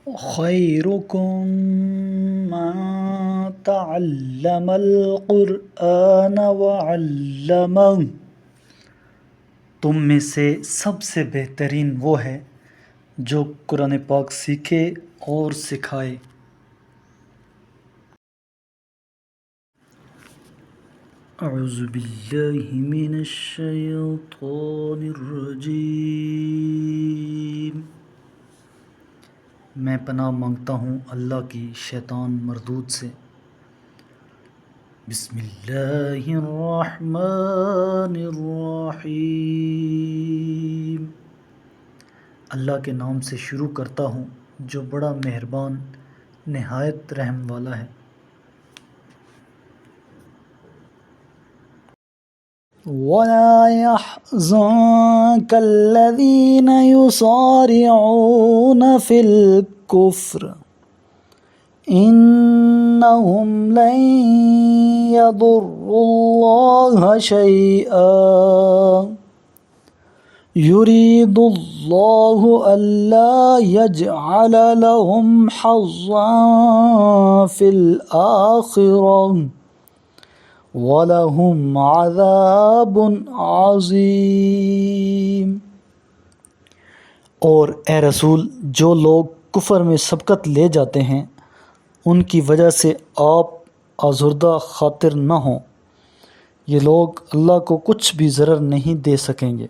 خیرکم من تعلم القرآن وعلمہ، تم میں سے سب سے بہترین وہ ہے جو قرآن پاک سیکھے اور سکھائے۔ اعوذ باللہ من الشیطان الرجیم، میں پناہ مانگتا ہوں اللہ کی شیطان مردود سے۔ بسم اللہ الرحمن الرحیم، اللہ کے نام سے شروع کرتا ہوں جو بڑا مہربان نہایت رحم والا ہے۔ وَلَا يَحْزُنكَ الَّذِينَ يُصَارِعُونَ فِي الْكُفْرِ إِنَّهُمْ لَن يَضُرُّوا اللَّهَ شَيْئًا يُرِيدُ اللَّهُ أَلَّا يَجْعَلَ لَهُمْ حَظًّا فِي الْآخِرَةِ وَلَهُمْ عَذَابٌ عَظِيمٌ۔ اور اے رسول، جو لوگ کفر میں سبقت لے جاتے ہیں ان کی وجہ سے آپ آزردہ خاطر نہ ہوں، یہ لوگ اللہ کو کچھ بھی ضرر نہیں دے سکیں گے۔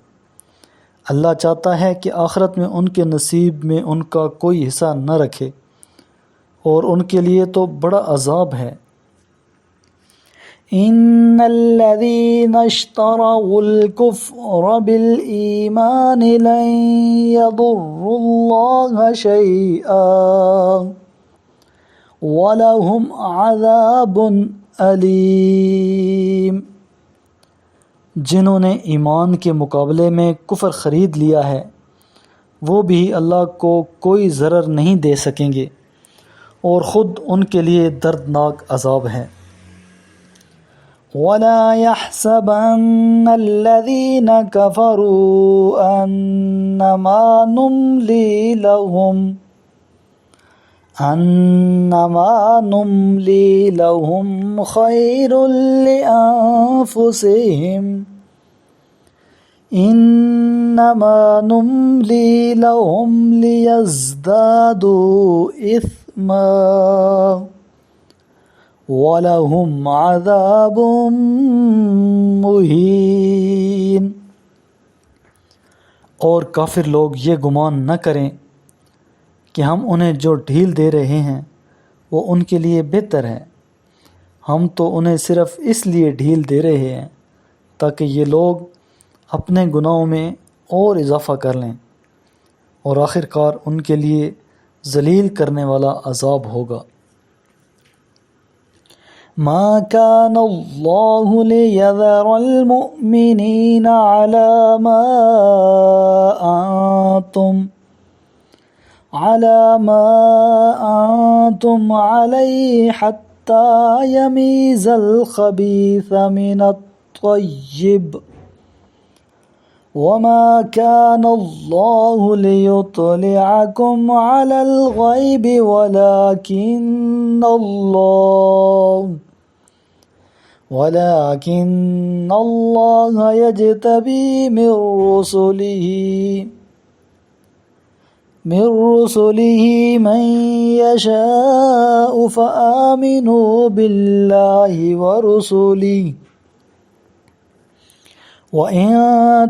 اللہ چاہتا ہے کہ آخرت میں ان کے نصیب میں ان کا کوئی حصہ نہ رکھے، اور ان کے لیے تو بڑا عذاب ہے۔ ان الذين اشتروا الكفر بالإيمان لن يضروا الله شيئا وَلَهُمْ عَذَابٌ أَلِيمٌ۔ جنہوں نے ایمان کے مقابلے میں کفر خرید لیا ہے وہ بھی اللہ کو کوئی ضرر نہیں دے سکیں گے، اور خود ان کے لیے دردناک عذاب ہے۔ وَلَا يَحْسَبَنَّ الَّذِينَ كَفَرُوا أَنَّمَا نُمْلِي لَهُمْ خَيْرٌ لِأَنفُسِهِمْ إِنَّمَا نُمْلِي لَهُمْ لِيَزْدَادُوا إِثْمًا وَلَهُمْ عَذَابٌ مُهِينٌ۔ اور کافر لوگ یہ گمان نہ کریں کہ ہم انہیں جو ڈھیل دے رہے ہیں وہ ان کے لیے بہتر ہے، ہم تو انہیں صرف اس لیے ڈھیل دے رہے ہیں تاکہ یہ لوگ اپنے گناہوں میں اور اضافہ کر لیں، اور آخر کار ان کے لیے ذلیل کرنے والا عذاب ہوگا۔ ما كان الله ليذر المؤمنين على ما أنتم عليه حتى يميز الخبيث من الطيب وما كان الله ليطلعكم على الغيب ولكن الله يجتبي من رسله من يشاء فآمنوا بالله ورسله وإن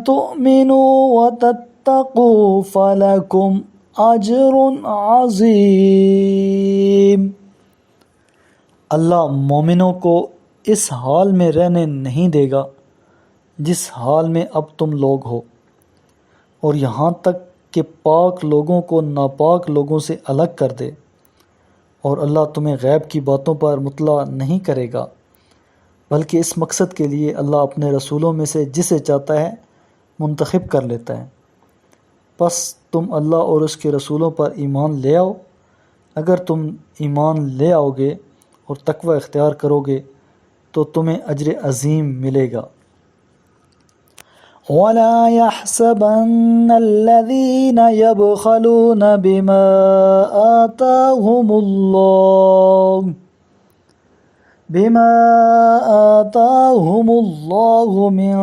تؤمنوا وتتقوا فلكم أجر عظيم۔ اللہ مومنوں کو اس حال میں رہنے نہیں دے گا جس حال میں اب تم لوگ ہو، اور یہاں تک کہ پاک لوگوں کو ناپاک لوگوں سے الگ کر دے، اور اللہ تمہیں غیب کی باتوں پر مطلع نہیں کرے گا، بلکہ اس مقصد کے لیے اللہ اپنے رسولوں میں سے جسے چاہتا ہے منتخب کر لیتا ہے۔ پس تم اللہ اور اس کے رسولوں پر ایمان لے آؤ، اگر تم ایمان لے آؤ گے اور تقوی اختیار کرو گے تو تمہیں اجر عظیم ملے گا۔ ولا يحسبن الذين يبخلون بما آتاهم الله من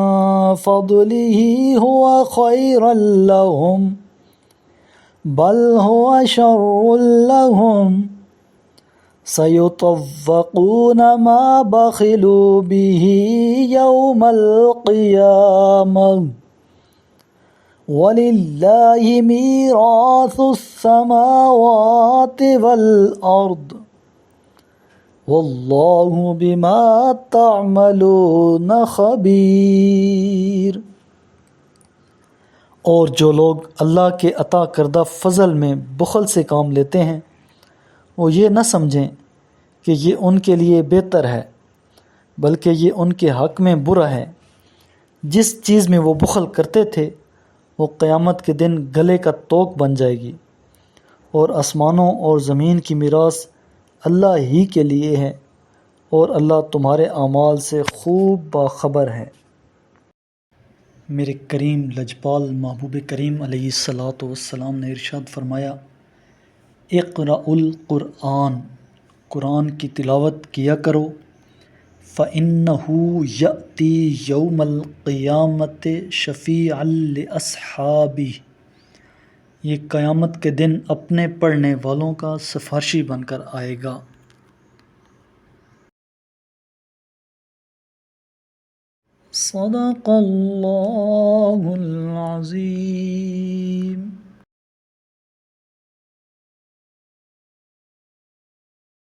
فضله هو خيرا لهم بل هو شر لهم سيطوقون ما بخلوا به يوم القيامة ولله ميراث السماوات والأرض واللہ بما تعملون خبیر۔ اور جو لوگ اللہ کے عطا کردہ فضل میں بخل سے کام لیتے ہیں وہ یہ نہ سمجھیں کہ یہ ان کے لیے بہتر ہے، بلکہ یہ ان کے حق میں برا ہے۔ جس چیز میں وہ بخل کرتے تھے وہ قیامت کے دن گلے کا توق بن جائے گی، اور آسمانوں اور زمین کی میراث اللہ ہی کے لیے ہے، اور اللہ تمہارے اعمال سے خوب باخبر ہے۔ میرے کریم لجپال محبوب کریم علیہ الصلاۃ والسلام نے ارشاد فرمایا، اقرأ القرآن، قرآن کی تلاوت کیا کرو، فإنہ یأتی یوم القیامۃ شفیعا لأصحابہ، یہ قیامت کے دن اپنے پڑھنے والوں کا سفارشی بن کر آئے گا۔ صدق اللہ العظیم۔